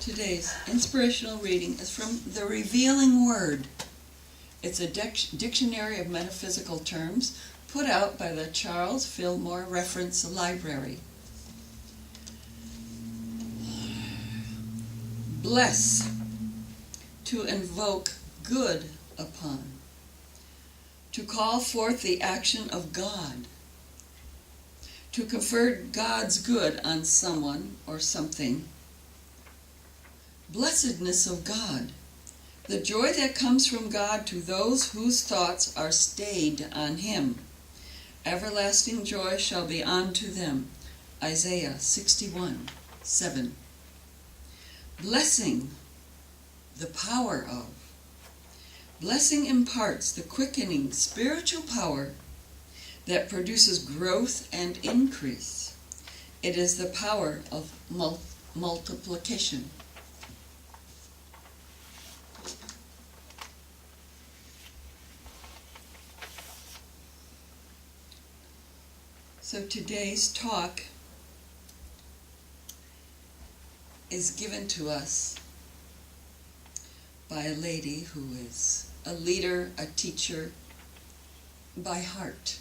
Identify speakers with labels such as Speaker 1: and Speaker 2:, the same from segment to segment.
Speaker 1: Today's inspirational reading is from The Revealing Word. It's a dictionary of metaphysical terms put out by the Charles Fillmore Reference Library. Bless, to invoke good upon, to call forth the action of God, to confer God's good on someone or something. Blessedness of God, the joy that comes from God to those whose thoughts are stayed on Him. Everlasting joy shall be unto them. Isaiah 61:7. Blessing, the power of. Blessing imparts the quickening spiritual power that produces growth and increase. It is the power of multiplication. So today's talk is given to us by a lady who is a leader, a teacher by heart.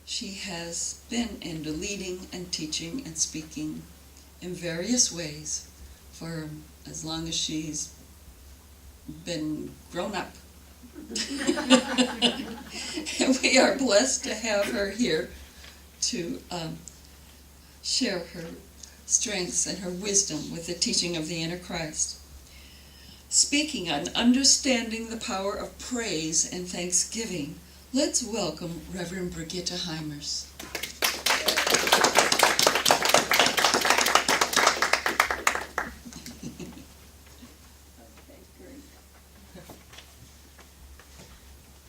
Speaker 1: She has been into leading and teaching and speaking in various ways for as long as she's been grown up. And we are blessed to have her here to share her strengths and her wisdom with the teaching of the inner Christ. Speaking on understanding the power of praise and thanksgiving, let's welcome Reverend Brigitte Heimers.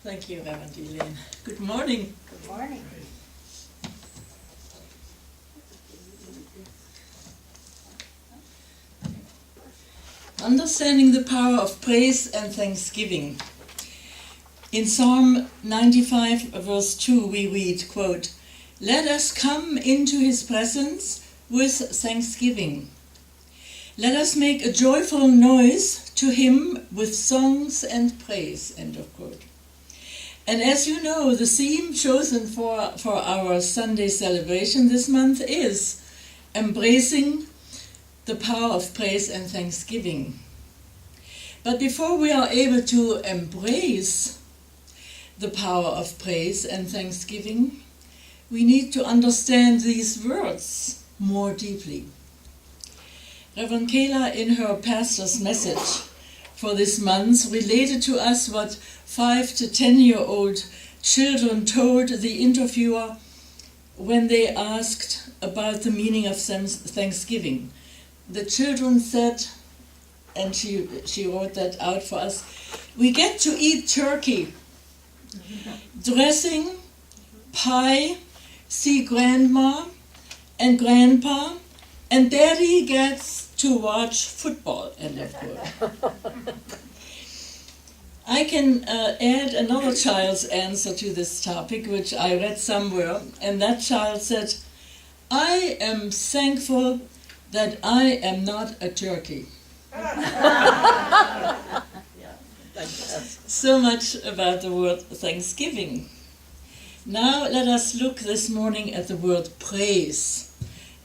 Speaker 2: Thank you, Reverend Elaine. Good morning.
Speaker 3: Good morning.
Speaker 2: Understanding the power of praise and thanksgiving. In Psalm 95, verse 2, we read, quote, "Let us come into His presence with thanksgiving. Let us make a joyful noise to Him with songs and praise," end of quote. And as you know, the theme chosen for our Sunday celebration this month is embracing the power of praise and thanksgiving. But before we are able to embrace the power of praise and thanksgiving, we need to understand these words more deeply. Reverend Kayla, in her pastor's message for this month, related to us what 5 to 10-year-old children told the interviewer when they asked about the meaning of Thanksgiving. The children said, and she wrote that out for us, "We get to eat turkey, dressing, pie, see grandma and grandpa, and daddy gets to watch football," end of quote. I can add another child's answer to this topic, which I read somewhere, and that child said, "I am thankful that I am not a turkey." So much about the word thanksgiving. Now let us look this morning at the word praise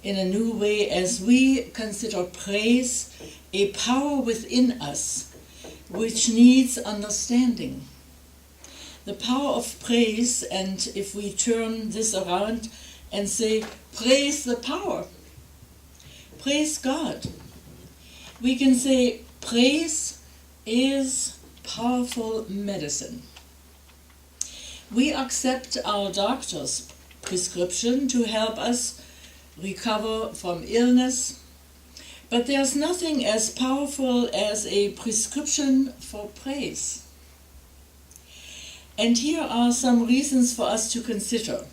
Speaker 2: in a new way, as we consider praise a power within us which needs understanding. The power of praise, and if we turn this around and say, praise the power, praise God, we can say praise is powerful medicine. We accept our doctor's prescription to help us recover from illness, but there's nothing as powerful as a prescription for praise. And here are some reasons for us to consider.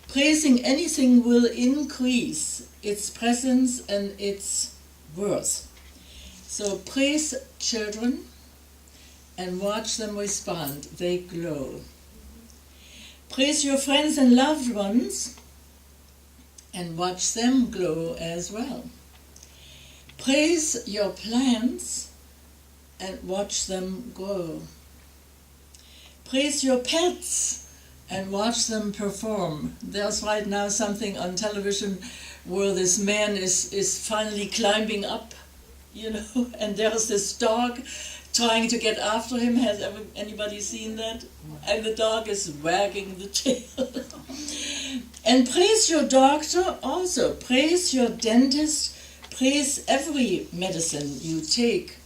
Speaker 2: Praising anything will increase its presence and its worth. So praise children and watch them respond. They glow. Praise your friends and loved ones and watch them glow as well. Praise your plants and watch them grow. Praise your pets and watch them perform. There's right now something on television where this man is finally climbing up, and there's this dog trying to get after him. Has anybody seen that? And the dog is wagging the tail. And praise your doctor also. Praise your dentist. Praise every medicine you take.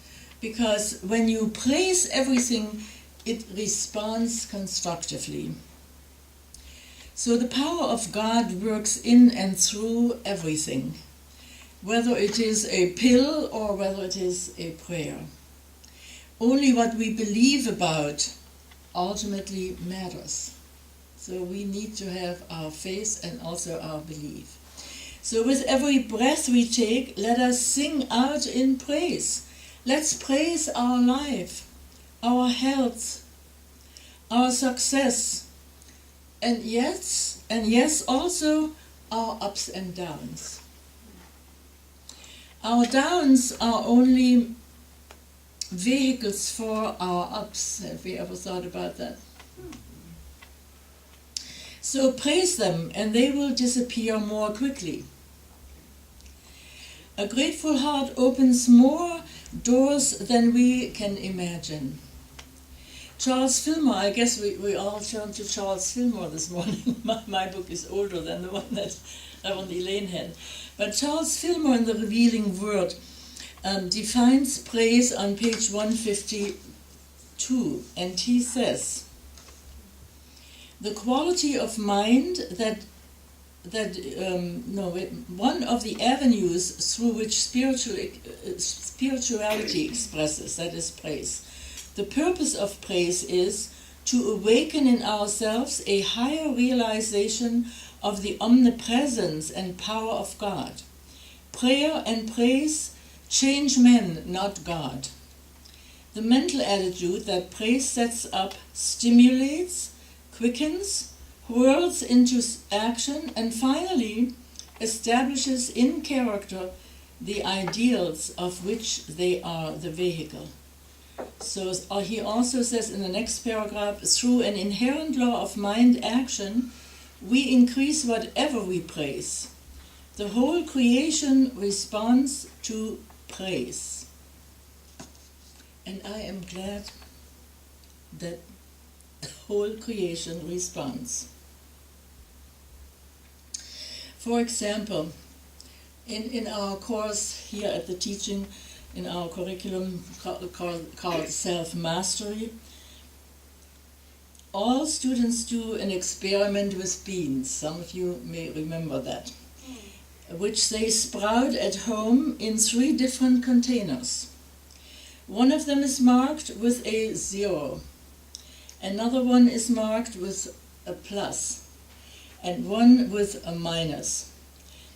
Speaker 2: Because when you praise everything, it responds constructively. So the power of God works in and through everything, whether it is a pill or whether it is a prayer. Only what we believe about ultimately matters. So we need to have our faith and also our belief. So with every breath we take, let us sing out in praise. Let's praise our life, our health, our success, and yes, also our ups and downs. Our downs are only vehicles for our ups. Have we ever thought about that? So praise them and they will disappear more quickly. A grateful heart opens more doors than we can imagine. Charles Fillmore, I guess we all turned to Charles Fillmore this morning. My book is older than the one that Reverend Elaine had. But Charles Fillmore in The Revealing Word defines praise on page 152, and he says, the quality of mind one of the avenues through which spirituality expresses, that is praise. The purpose of praise is to awaken in ourselves a higher realization of the omnipresence and power of God. Prayer and praise change men, not God. The mental attitude that praise sets up stimulates, quickens, whirls into action, and finally establishes in character the ideals of which they are the vehicle. So he also says in the next paragraph, through an inherent law of mind action, we increase whatever we praise. The whole creation responds to praise. And I am glad that the whole creation responds. For example, in our course here at the teaching, in our curriculum called Self-Mastery, all students do an experiment with beans. Some of you may remember that, which they sprout at home in 3 different containers. One of them is marked with a 0, another one is marked with a plus, and one with a minus.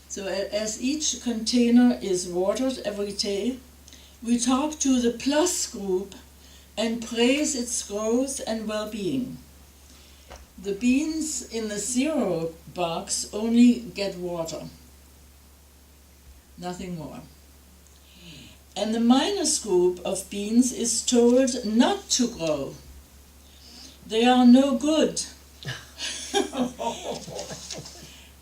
Speaker 2: So as each container is watered every day, we talk to the plus group and praise its growth and well-being. The beans in the 0 box only get water, nothing more. And the minus group of beans is told not to grow. They are no good.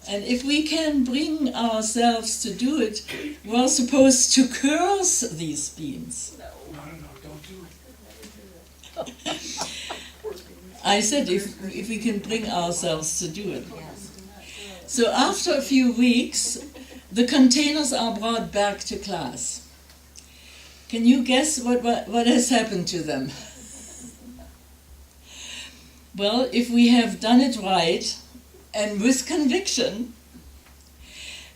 Speaker 2: And if we can bring ourselves to do it, we're supposed to curse these beans.
Speaker 3: No, don't do it.
Speaker 2: I said if we can bring ourselves to do it. So after a few weeks, the containers are brought back to class. Can you guess what has happened to them? Well, if we have done it right, and with conviction,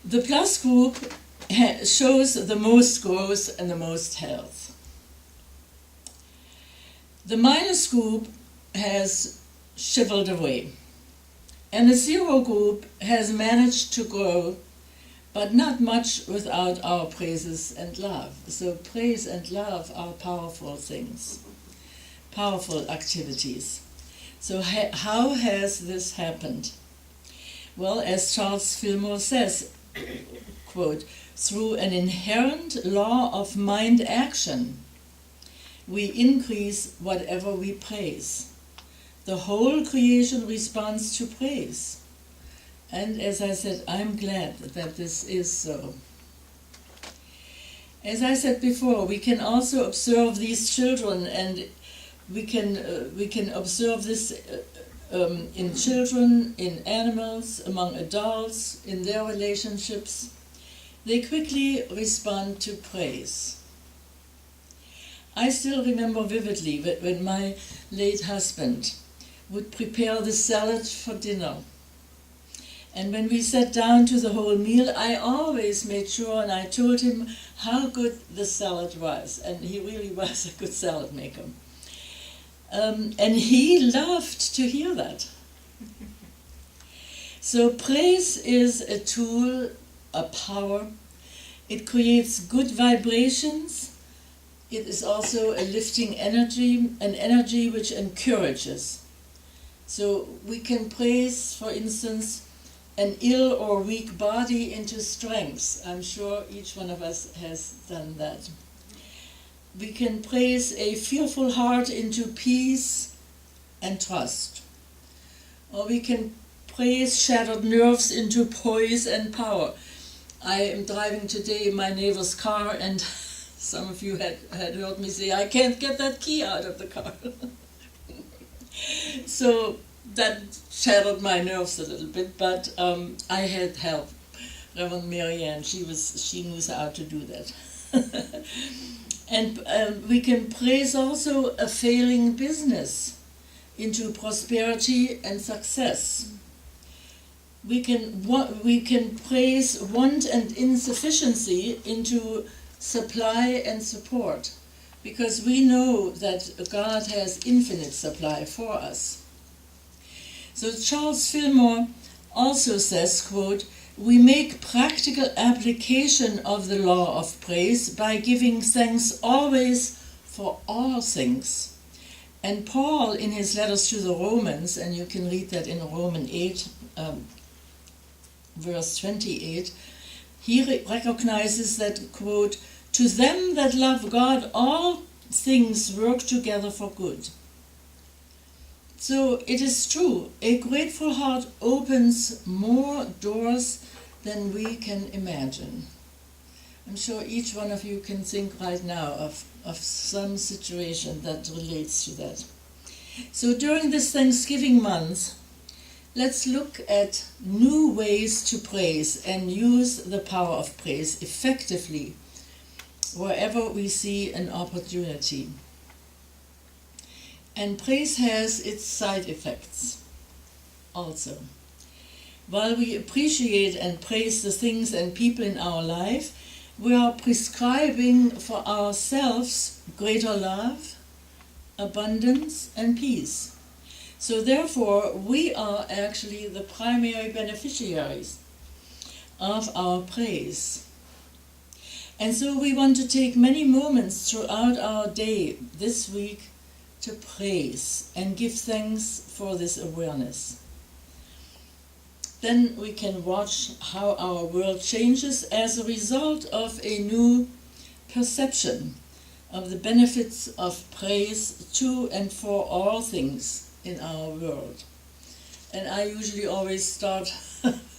Speaker 2: the plus group shows the most growth and the most health. The minus group has shriveled away, and the 0 group has managed to grow, but not much without our praises and love. So praise and love are powerful things, powerful activities. So how has this happened? Well, as Charles Fillmore says, quote, through an inherent law of mind action, we increase whatever we praise. The whole creation responds to praise. And as I said, I'm glad that this is so. As I said before, we can also observe these children, and we can observe this in children, in animals, among adults, in their relationships. They quickly respond to praise. I still remember vividly when my late husband would prepare the salad for dinner. And when we sat down to the whole meal, I always made sure, and I told him how good the salad was. And he really was a good salad maker. And he loved to hear that. So praise is a tool, a power. It creates good vibrations. It is also a lifting energy, an energy which encourages. So we can praise, for instance, an ill or weak body into strength. I'm sure each one of us has done that. We can praise a fearful heart into peace and trust. Or we can praise shattered nerves into poise and power. I am driving today in my neighbor's car, and some of you had heard me say, I can't get that key out of the car. So that shattered my nerves a little bit, but I had help. Reverend Marianne, she knew how to do that. And we can praise also a failing business into prosperity and success. We can praise want and insufficiency into supply and support, because we know that God has infinite supply for us. So Charles Fillmore also says, quote, we make practical application of the law of praise by giving thanks always for all things. And Paul, in his letters to the Romans, and you can read that in Romans 8, verse 28, he recognizes that, quote, to them that love God, all things work together for good. So it is true, a grateful heart opens more doors than we can imagine. I'm sure each one of you can think right now of some situation that relates to that. So during this Thanksgiving month, let's look at new ways to praise and use the power of praise effectively wherever we see an opportunity. And praise has its side effects also. While we appreciate and praise the things and people in our life, we are prescribing for ourselves greater love, abundance, and peace. So therefore, we are actually the primary beneficiaries of our praise. And so we want to take many moments throughout our day this week to praise and give thanks for this awareness. Then we can watch how our world changes as a result of a new perception of the benefits of praise to and for all things in our world. And I usually always start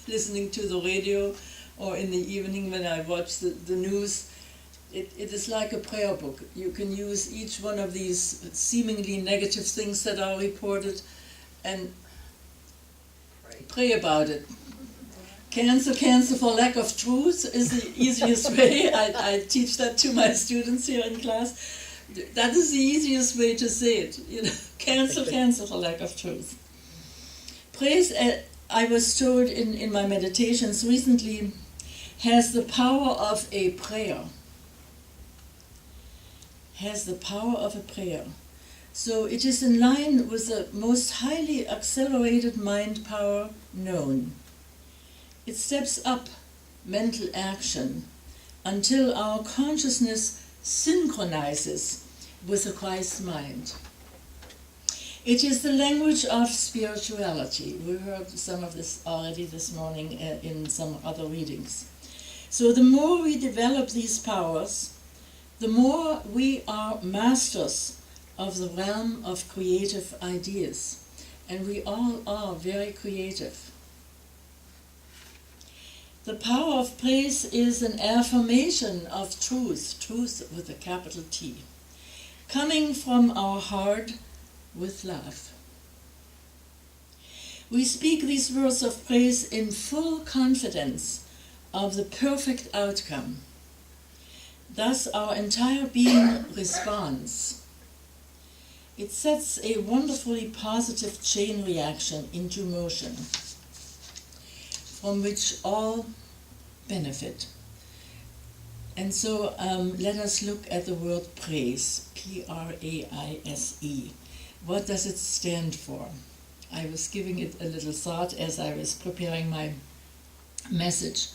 Speaker 2: listening to the radio, or in the evening when I watch the news. It is like a prayer book. You can use each one of these seemingly negative things that are reported and pray about it. Cancel for lack of truth is the easiest way. I teach that to my students here in class. That is the easiest way to say it. Cancel for lack of truth. Praise, I was told in my meditations recently, has the power of a prayer. Has the power of a prayer. So it is in line with the most highly accelerated mind power known. It steps up mental action until our consciousness synchronizes with the Christ mind. It is the language of spirituality. We heard some of this already this morning in some other readings. So the more we develop these powers, the more we are masters of the realm of creative ideas. And we all are very creative. The power of praise is an affirmation of truth, truth with a capital T, coming from our heart with love. We speak these words of praise in full confidence of the perfect outcome. Thus our entire being responds. It sets a wonderfully positive chain reaction into motion, from which all benefit. And so let us look at the word praise, P-R-A-I-S-E. What does it stand for? I was giving it a little thought as I was preparing my message.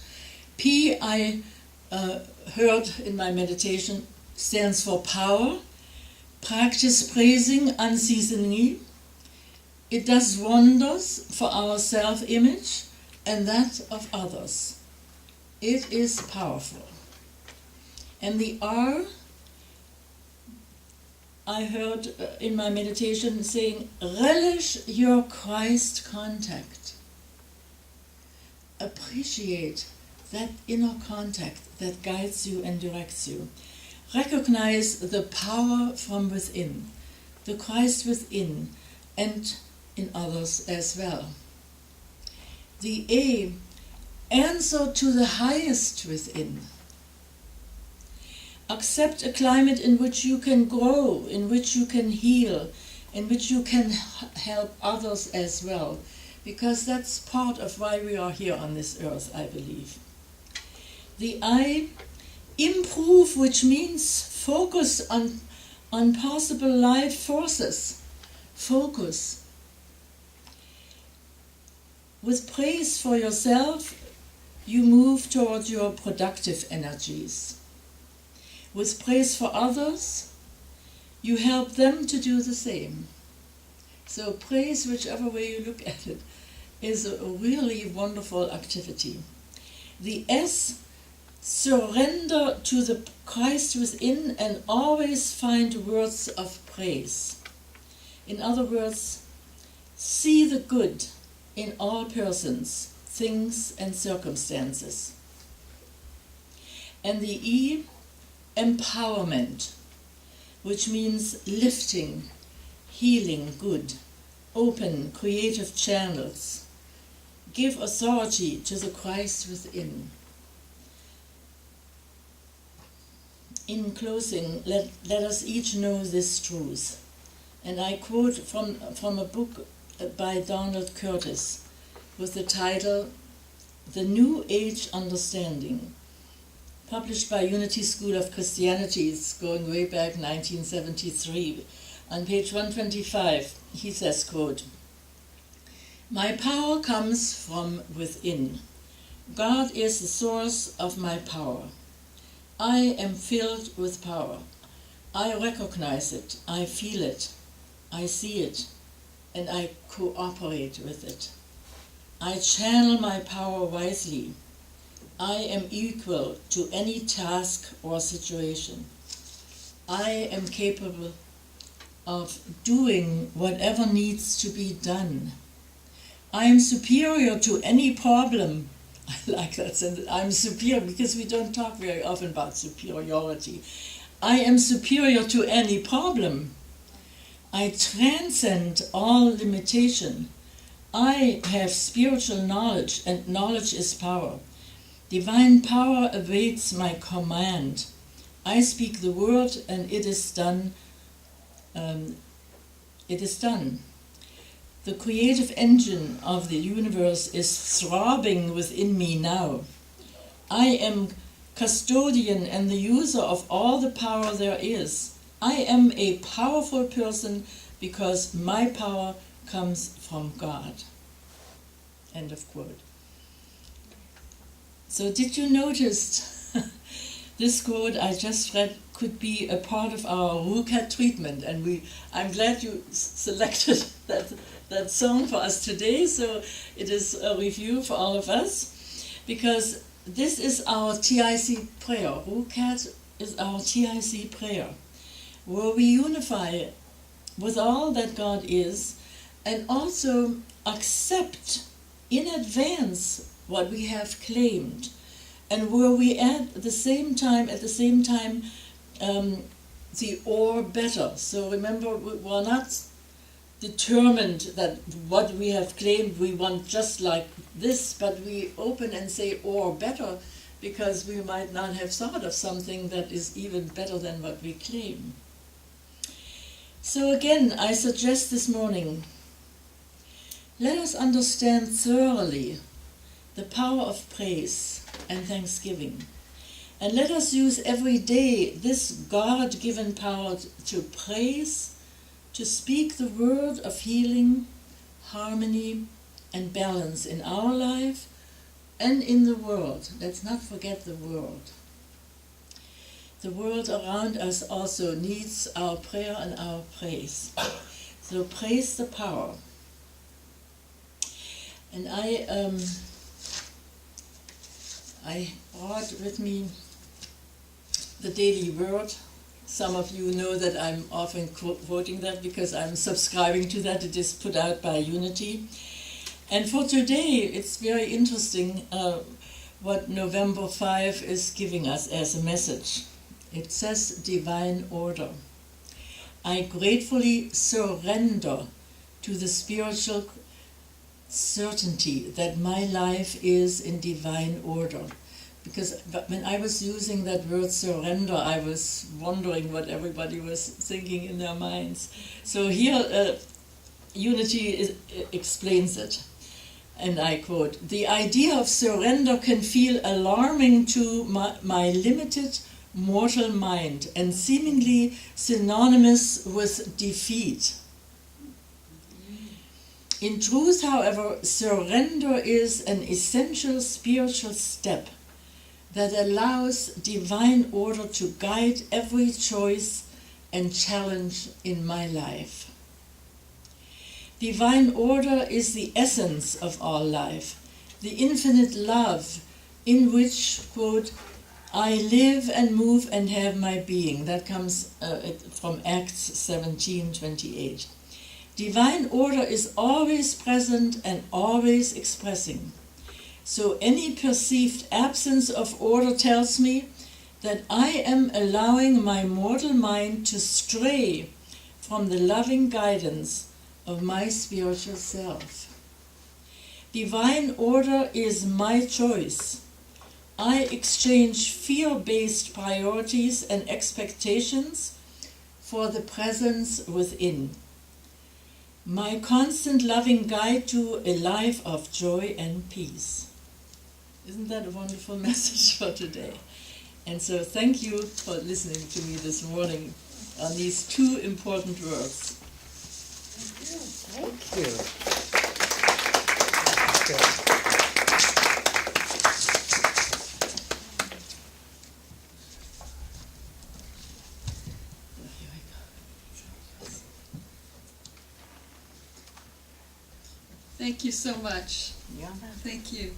Speaker 2: P, I heard in my meditation, stands for power. Practice praising unceasingly. It does wonders for our self-image and that of others. It is powerful. And the R, I heard in my meditation saying, relish your Christ contact. Appreciate that inner contact that guides you and directs you. Recognize the power from within, the Christ within, and in others as well. The A, answer to the highest within. Accept a climate in which you can grow, in which you can heal, in which you can help others as well, because that's part of why we are here on this earth, I believe. The I, improve, which means focus on possible life forces. Focus. With praise for yourself, you move toward your productive energies. With praise for others, you help them to do the same. So praise, whichever way you look at it, is a really wonderful activity. The S, surrender to the Christ within and always find words of praise. In other words, see the good in all persons, things and circumstances. And the E, empowerment, which means lifting, healing good, open creative channels. Give authority to the Christ within. In closing, let us each know this truth. And I quote from a book by Donald Curtis with the title, The New Age Understanding, published by Unity School of Christianity. It's going way back 1973. On page 125, he says, quote, my power comes from within. God is the source of my power. I am filled with power. I recognize it, I feel it, I see it, and I cooperate with it. I channel my power wisely. I am equal to any task or situation. I am capable of doing whatever needs to be done. I am superior to any problem. I like that sentence. I'm superior, because we don't talk very often about superiority. I am superior to any problem. I transcend all limitation. I have spiritual knowledge, and knowledge is power. Divine power awaits my command. I speak the word, and it is done. It is done. The creative engine of the universe is throbbing within me now. I am custodian and the user of all the power there is. I am a powerful person because my power comes from God. End of quote. So did you notice this quote I just read could be a part of our Ruka treatment, and I'm glad you selected that song for us today, so it is a review for all of us, because this is our TIC prayer. Rukat is our TIC prayer, where we unify with all that God is and also accept in advance what we have claimed, and where we at the same time the or better. So remember, we're not determined that what we have claimed we want just like this, but we open and say or better, because we might not have thought of something that is even better than what we claim. So again, I suggest this morning, let us understand thoroughly the power of praise and thanksgiving. And let us use every day this God-given power to praise, to speak the word of healing, harmony, and balance in our life and in the world. Let's not forget the world. The world around us also needs our prayer and our praise. So praise the power. And I brought with me the Daily Word. Some of you know that I'm often quoting that because I'm subscribing to that. It is put out by Unity. And for today, it's very interesting what November 5 is giving us as a message. It says divine order. I gratefully surrender to the spiritual certainty that my life is in divine order. Because when I was using that word surrender, I was wondering what everybody was thinking in their minds. So here, Unity explains it. And I quote, "The idea of surrender can feel alarming to my limited mortal mind and seemingly synonymous with defeat. In truth, however, surrender is an essential spiritual step that allows divine order to guide every choice and challenge in my life. Divine order is the essence of all life, the infinite love in which, quote, I live and move and have my being." That comes from Acts 17:28. Divine order is always present and always expressing. So any perceived absence of order tells me that I am allowing my mortal mind to stray from the loving guidance of my spiritual self. Divine order is my choice. I exchange fear-based priorities and expectations for the presence within. My constant loving guide to a life of joy and peace. Isn't that a wonderful message for today? And so thank you for listening to me this morning on these two important words.
Speaker 3: Thank you.
Speaker 1: Thank you so much.
Speaker 2: Yeah.
Speaker 1: Thank you.